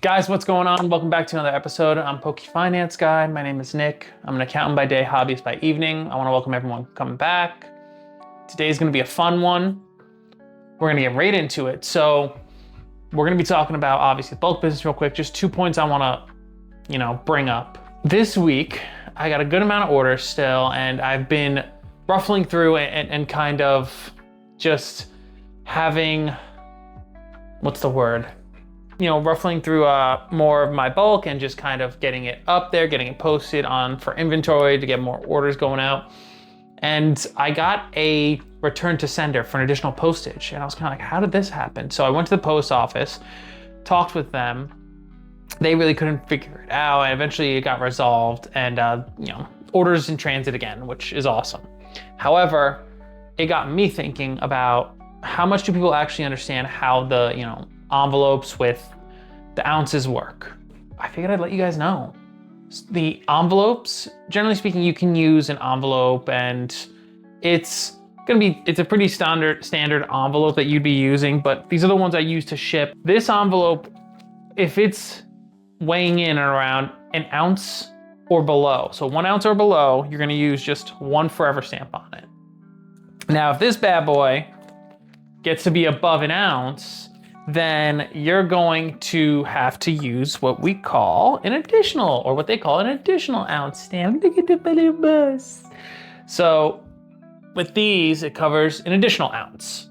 Guys, what's going on? Welcome back to another episode. I'm Poke Finance Guy. My name is Nick. I'm an accountant by day, hobbyist by evening. I want to welcome everyone coming back. Today's going to be a fun one. We're going to get right into it. So we're going to be talking about obviously bulk business real quick. Just 2 points I want to, bring up. This week, I got a good amount of orders still, and I've been ruffling through and kind of just having, what's the word? Ruffling through more of my bulk and just kind of getting it up there, getting it posted on for inventory to get more orders going out. And I got a return to sender for an additional postage. And I was kind of like, how did this happen? So I went to the post office, talked with them. They really couldn't figure it out. And eventually it got resolved and, orders in transit again, which is awesome. However, it got me thinking about how much do people actually understand how the, envelopes with the ounces work. I figured I'd let you guys know. The envelopes, generally speaking, you can use an envelope and it's a pretty standard envelope that you'd be using, but these are the ones I use to ship. This envelope, if it's weighing in around an ounce or below, so 1 ounce or below, you're gonna use just one forever stamp on it. Now, if this bad boy gets to be above an ounce, then you're going to have to use what we call an additional, or what they call an additional ounce stamp. Look at the little bus. So with these, it covers an additional ounce.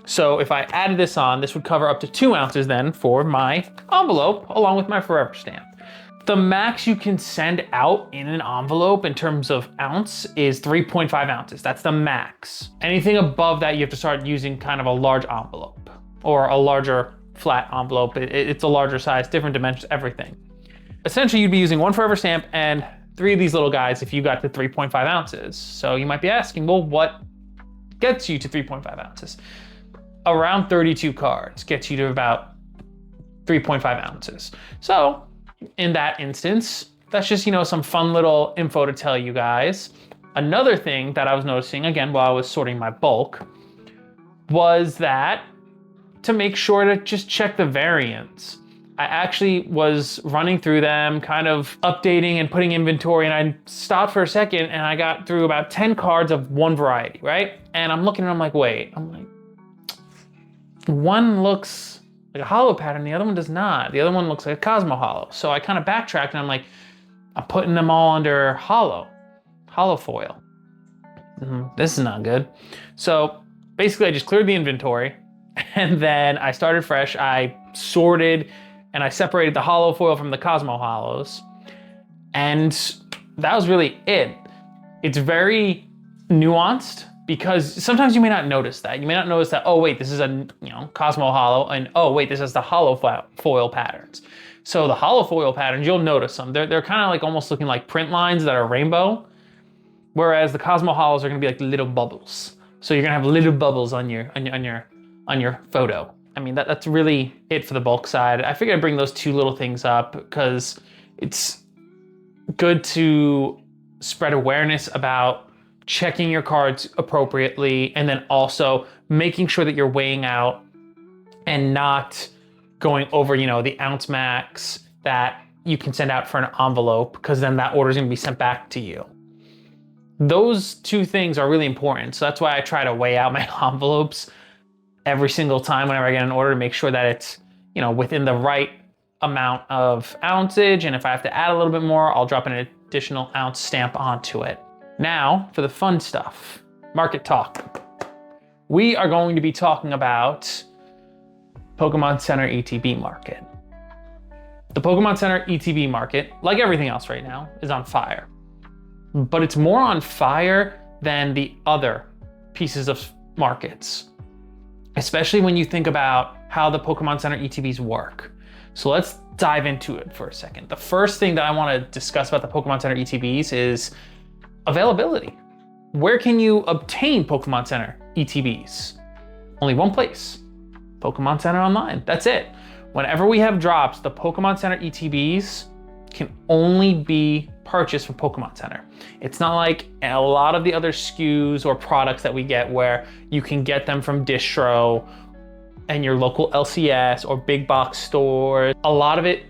So if I added this on, this would cover up to 2 ounces then for my envelope, along with my forever stamp. The max you can send out in an envelope in terms of ounce is 3.5 ounces. That's the max. Anything above that, you have to start using kind of a large envelope or a larger flat envelope. It's a larger size, different dimensions, everything. Essentially, you'd be using one forever stamp and 3 of these little guys if you got to 3.5 ounces. So you might be asking, well, what gets you to 3.5 ounces? Around 32 cards gets you to about 3.5 ounces. So in that instance, that's just, some fun little info to tell you guys. Another thing that I was noticing, again, while I was sorting my bulk, was that to make sure to just check the variants. I actually was running through them, kind of updating and putting inventory, and I stopped for a second and I got through about 10 cards of one variety, right? And I'm looking and I'm like, wait, one looks like a hollow pattern, the other one does not. The other one looks like a Cosmo hollow. So I kind of backtracked and I'm like, I'm putting them all under hollow foil. This is not good. So basically I just cleared the inventory and then I started fresh. I sorted and I separated the hollow foil from the Cosmo hollows. And that was really it. It's very nuanced because sometimes you may not notice that. You may not notice that, oh wait, this is a Cosmo hollow, and oh wait, this is the hollow foil patterns. So the hollow foil patterns, you'll notice them. They're kind of like almost looking like print lines that are rainbow, whereas the Cosmo hollows are gonna be like little bubbles. So you're gonna have little bubbles on your photo. I mean, that's really it for the bulk side. I figured I'd bring those 2 little things up because it's good to spread awareness about checking your cards appropriately, and then also making sure that you're weighing out and not going over, the ounce max that you can send out for an envelope, because then that order is going to be sent back to you. Those 2 things are really important. So that's why I try to weigh out my envelopes every single time whenever I get an order to make sure that it's, within the right amount of ounceage. And if I have to add a little bit more, I'll drop an additional ounce stamp onto it. Now, for the fun stuff, market talk. We are going to be talking about Pokemon Center ETB market. The Pokemon Center ETB market, like everything else right now, is on fire. But it's more on fire than the other pieces of markets, especially when you think about how the Pokemon Center ETBs work. So let's dive into it for a second. The first thing that I want to discuss about the Pokemon Center ETBs is availability. Where can you obtain Pokemon Center ETBs? Only one place, Pokemon Center Online. That's it. Whenever we have drops, the Pokemon Center ETBs can only be purchased from Pokemon Center. It's not like a lot of the other SKUs or products that we get where you can get them from distro and your local LCS or big box stores. A lot of it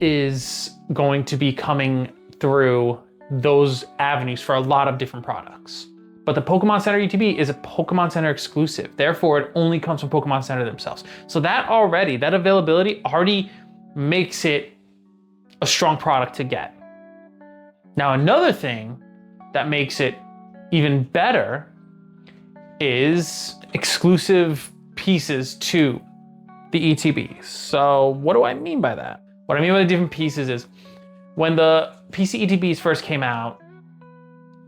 is going to be coming through those avenues for a lot of different products. But the Pokemon Center ETB is a Pokemon Center exclusive. Therefore, it only comes from Pokemon Center themselves. So that availability already makes it a strong product to get. Now, another thing that makes it even better is exclusive pieces to the ETBs. So what do I mean by that? What I mean by the different pieces is when the PC ETBs first came out,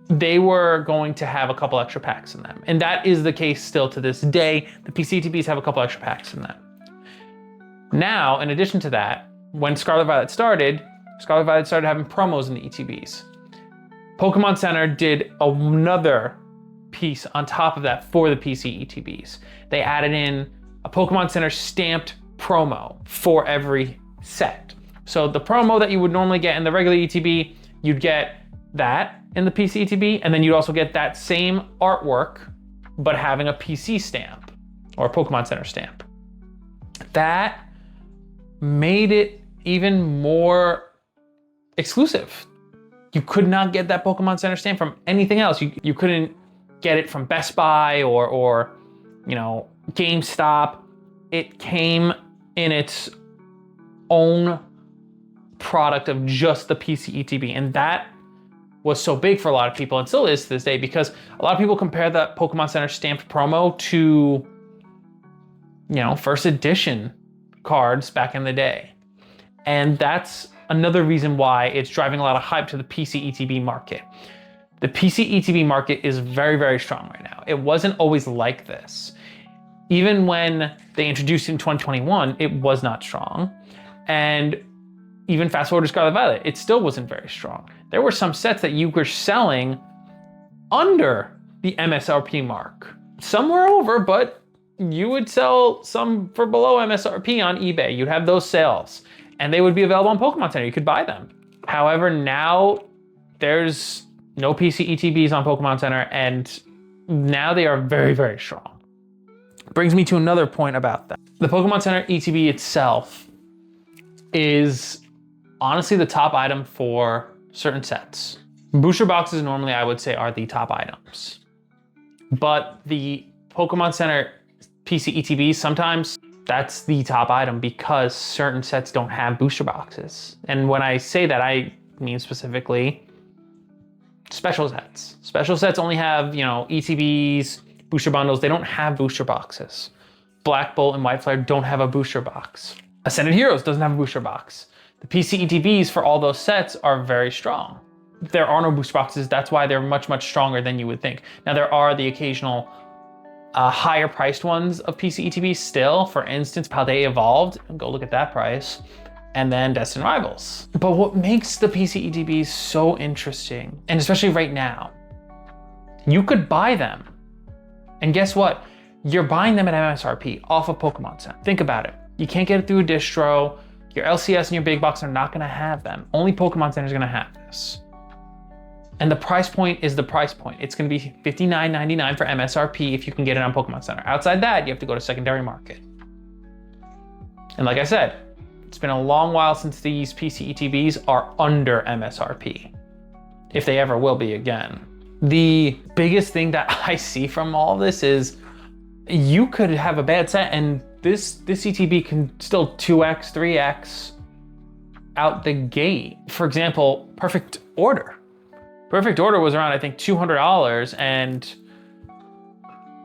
they were going to have a couple extra packs in them. And that is the case still to this day. The PC ETBs have a couple extra packs in them. Now, in addition to that, when Scarlet Violet started having promos in the ETBs. Pokemon Center did another piece on top of that for the PC ETBs. They added in a Pokemon Center stamped promo for every set. So the promo that you would normally get in the regular ETB, you'd get that in the PC ETB, and then you'd also get that same artwork, but having a PC stamp or a Pokemon Center stamp. That made it even more exclusive. You could not get that Pokemon Center stamp from anything else. You couldn't get it from Best Buy or GameStop. It came in its own product of just the PC ETB, and that was so big for a lot of people, and still is to this day, because a lot of people compare that Pokemon Center stamped promo to, first edition cards back in the day. And that's another reason why it's driving a lot of hype to the PC ETB market. The PC ETB market is very, very strong right now. It wasn't always like this. Even when they introduced it in 2021, it was not strong. And even fast forward to Scarlet Violet, it still wasn't very strong. There were some sets that you were selling under the MSRP mark. Some were over, but you would sell some for below MSRP on eBay. You'd have those sales, and they would be available on Pokemon Center. You could buy them. However, now there's no PC ETBs on Pokemon Center, and now they are very, very strong. Brings me to another point about that. The Pokemon Center ETB itself is honestly the top item for certain sets. Booster boxes normally, I would say, are the top items. But the Pokemon Center PC ETBs, sometimes that's the top item because certain sets don't have booster boxes. And when I say that, I mean specifically special sets. Special sets only have, ETBs, booster bundles. They don't have booster boxes. Black Bolt and White Flare don't have a booster box. Ascended Heroes doesn't have a booster box. The PC ETBs for all those sets are very strong. There are no booster boxes. That's why they're much, much stronger than you would think. Now, there are the occasional higher priced ones of PC ETBs still. For instance, Paldea Evolved, go look at that price. And then Destined Rivals. But what makes the PC ETBs so interesting, and especially right now, you could buy them. And guess what? You're buying them at MSRP off of Pokemon Center. Think about it. You can't get it through a distro. Your LCS and your big box are not gonna have them. Only Pokemon Center is gonna have this. And the price point is the price point. It's gonna be $59.99 for MSRP if you can get it on Pokemon Center. Outside that, you have to go to secondary market. And like I said, it's been a long while since these PC ETBs are under MSRP, if they ever will be again. The biggest thing that I see from all this is you could have a bad set and this ETB can still 2x, 3x out the gate. For example, Perfect Order. Perfect Order was around, I think, $200 and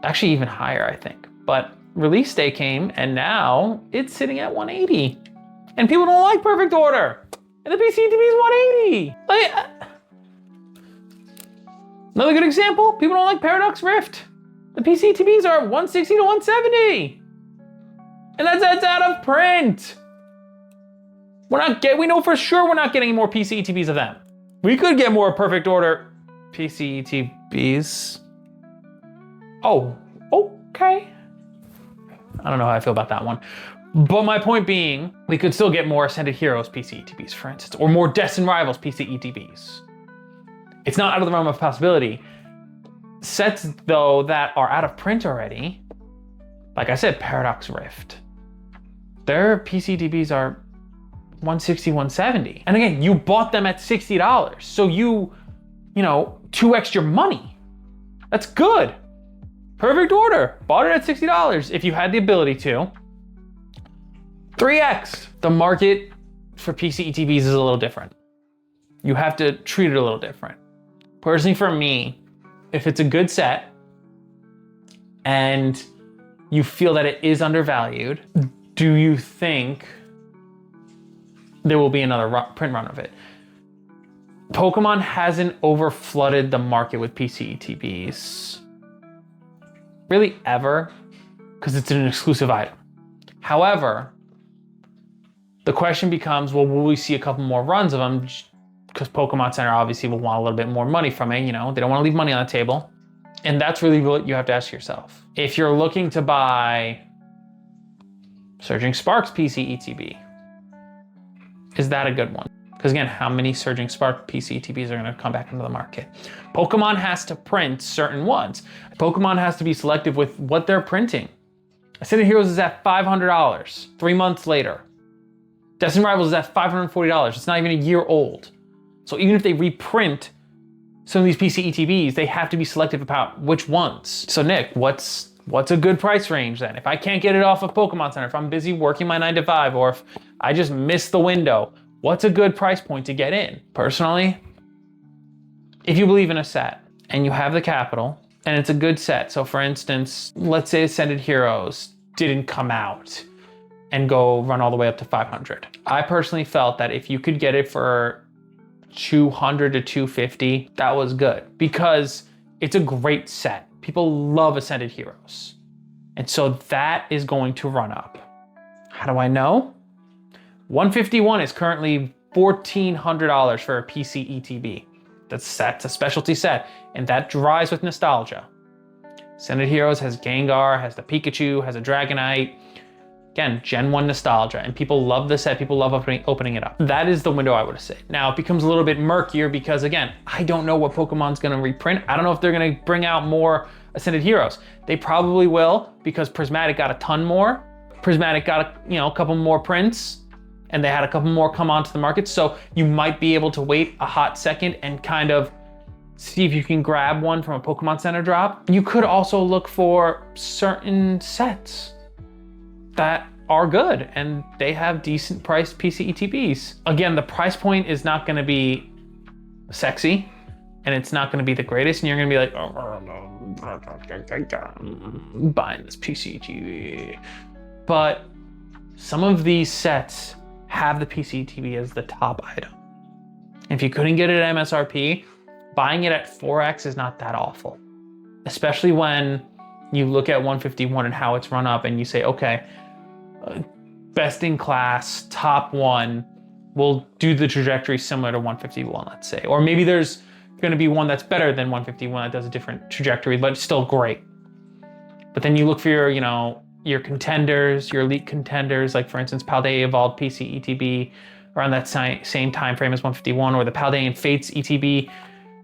actually even higher, I think. But release day came and now it's sitting at 180. And people don't like Perfect Order. And the PC ETB is 180. Another good example, people don't like Paradox Rift. The PC ETBs are 160 to 170. And that's out of print. We know for sure we're not getting any more PC ETBs of them. We could get more Perfect Order PC ETBs. Oh, okay. I don't know how I feel about that one. But my point being, we could still get more Ascended Heroes PC ETBs, for instance, or more Destined Rivals PC ETBs. It's not out of the realm of possibility. Sets, though, that are out of print already, Like I said, Paradox Rift. Their PC ETBs are 160, 170. And again, you bought them at $60. So you 2x your money. That's good. Perfect order. Bought it at $60 if you had the ability to. 3x. The market for PC ETBs is a little different. You have to treat it a little different. Personally for me, if it's a good set and you feel that it is undervalued, do you think there will be another print run of it? Pokemon hasn't overflooded the market with PC ETBs really ever, because it's an exclusive item. However, the question becomes, well, will we see a couple more runs of them? Because Pokemon Center obviously will want a little bit more money from it. They don't want to leave money on the table. And that's really what you have to ask yourself. If you're looking to buy Surging Sparks PC ETB, is that a good one? Because again, how many Surging Spark PC ETBs are going to come back into the market? Pokemon has to print certain ones. Pokemon has to be selective with what they're printing. Ascended Heroes is at $500 3 months later. Destiny Rivals is at $540. It's not even a year old. So even if they reprint some of these PC ETBs, they have to be selective about which ones. So Nick, what's a good price range then? If I can't get it off of Pokemon Center, if I'm busy working my 9 to 5, or if I just missed the window, what's a good price point to get in? Personally, if you believe in a set and you have the capital and it's a good set. So for instance, let's say Ascended Heroes didn't come out and go run all the way up to 500. I personally felt that if you could get it for 200 to 250, that was good, because it's a great set. People love Ascended Heroes. And so that is going to run up. How do I know? 151 is currently $1,400 for a PC ETB. That's a specialty set, and that dries with nostalgia. Ascended Heroes has Gengar, has the Pikachu, has a Dragonite. Again, Gen 1 nostalgia, and people love the set. People love opening it up. That is the window I would say. Now it becomes a little bit murkier because again, I don't know what Pokemon's gonna reprint. I don't know if they're gonna bring out more Ascended Heroes. They probably will, because Prismatic got a ton more. Prismatic got a couple more prints, and they had a couple more come onto the market. So you might be able to wait a hot second and kind of see if you can grab one from a Pokemon Center drop. You could also look for certain sets that are good and they have decent priced PC ETBs. Again, the price point is not gonna be sexy and it's not gonna be the greatest, and you're gonna be like, buying this PC ETB. But some of these sets have the PC ETB as the top item. If you couldn't get it at MSRP, buying it at 4X is not that awful. Especially when you look at 151 and how it's run up and you say, okay, best in class, top one, will do the trajectory similar to 151, let's say. Or maybe there's gonna be one that's better than 151 that does a different trajectory, but it's still great. But then you look for your contenders, your elite contenders, like for instance, Paldea Evolved PC ETB around that same time frame as 151, or the Paldean Fates ETB,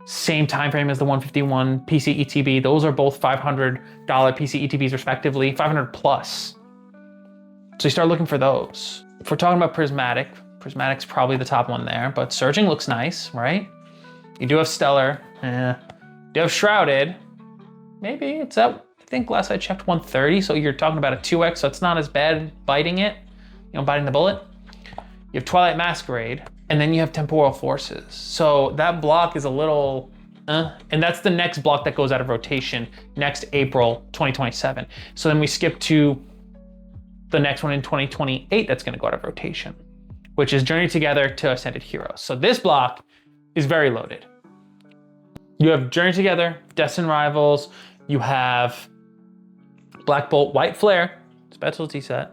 same time frame as the 151 PC ETB. Those are both $500 PC ETBs respectively, 500 plus. So you start looking for those. If we're talking about Prismatic's probably the top one there, but Surging looks nice, right? You do have Stellar, you do have Shrouded. Maybe it's up, I think last I checked 130, so you're talking about a 2X, so it's not as bad biting it, biting the bullet. You have Twilight Masquerade, and then you have Temporal Forces. So that block is a little, and that's the next block that goes out of rotation next April 2027. So then we skip to the next one in 2028 that's gonna go out of rotation, which is Journey Together to Ascended Heroes. So this block is very loaded. You have Journey Together, Destined Rivals, you have Black Bolt, White Flare, specialty set,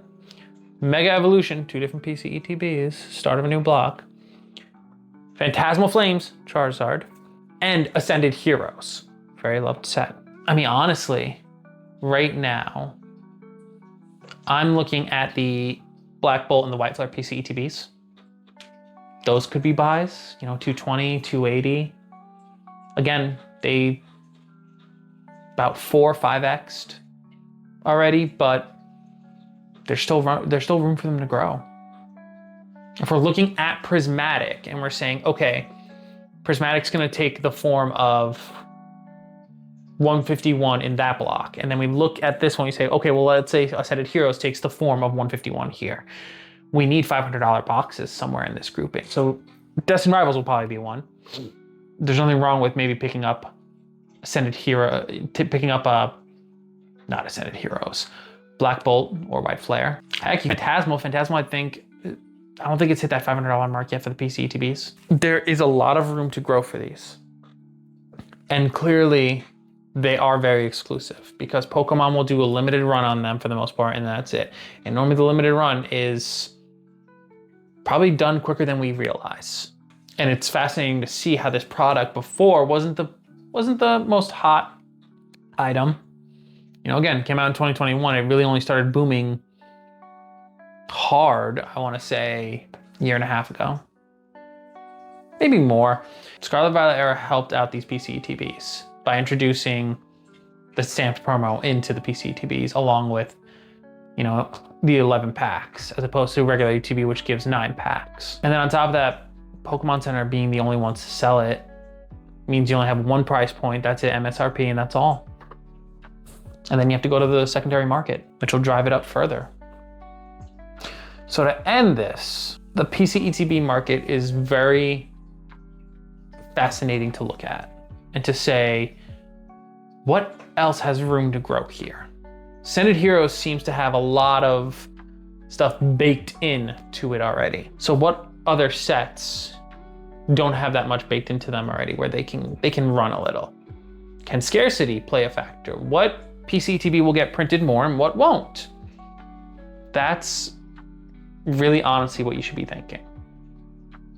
Mega Evolution, 2 different PC ETBs, start of a new block, Phantasmal Flames, Charizard, and Ascended Heroes, very loved set. I mean, honestly, right now, I'm looking at the Black Bolt and the White Flare PC ETBs. Those could be buys, 220, 280. Again, they about 4 or 5x'd already, but there's still room for them to grow. If we're looking at prismatic and we're saying, okay, prismatic's gonna take the form of 151 in that block. And then we look at this one, we say, okay, well, let's say Ascended Heroes takes the form of 151 here. We need $500 boxes somewhere in this grouping. So Destined Rivals will probably be one. There's nothing wrong with maybe picking up Ascended Hero, not Ascended Heroes, Black Bolt or White Flare. Heck, Phantasmal, I don't think it's hit that $500 mark yet for the PC ETBs. There is a lot of room to grow for these. And clearly they are very exclusive because Pokemon will do a limited run on them for the most part, and that's it. And normally the limited run is probably done quicker than we realize. And it's fascinating to see how this product before wasn't the most hot item. You know, again, came out in 2021. It really only started booming hard, I want to say, a year and a half ago. Maybe more. Scarlet Violet era helped out these PC ETBs by introducing the stamped promo into the PC ETBs along with, you know, the 11 packs as opposed to regular ETB, which gives 9 packs. And then on top of that, Pokemon Center being the only ones to sell it means you only have one price point. That's it, MSRP, and that's all. And then you have to go to the secondary market, which will drive it up further. So to end this, the PC ETB market is very fascinating to look at and to say, what else has room to grow here? Ascended Heroes seems to have a lot of stuff baked in to it already. So what other sets don't have that much baked into them already where they can run a little? Can scarcity play a factor? What PC ETB will get printed more and what won't? That's really honestly what you should be thinking.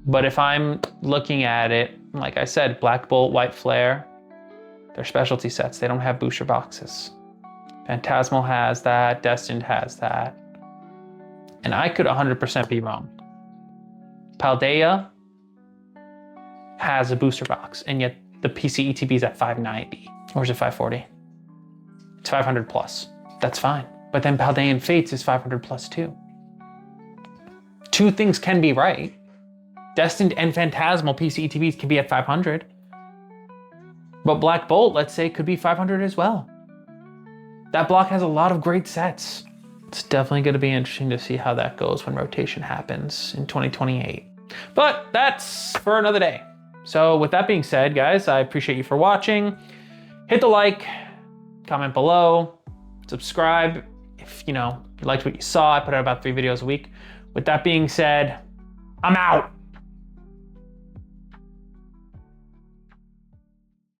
But if I'm looking at it, like I said, Black Bolt, White Flare, they're specialty sets. They don't have booster boxes. Phantasmal has that, Destined has that. And I could 100% be wrong. Paldea has a booster box, and yet the PC ETB is at 590, or is it 540? It's 500 plus. That's fine. But then Paldean Fates is 500 plus too. Two things can be right. Destined and Phantasmal PC ETBs can be at 500. But Black Bolt, let's say, could be 500 as well. That block has a lot of great sets. It's definitely going to be interesting to see how that goes when rotation happens in 2028. But that's for another day. So with that being said, guys, I appreciate you for watching. Hit the like, comment below, subscribe if you liked what you saw. I put out about 3 videos a week. With that being said, I'm out.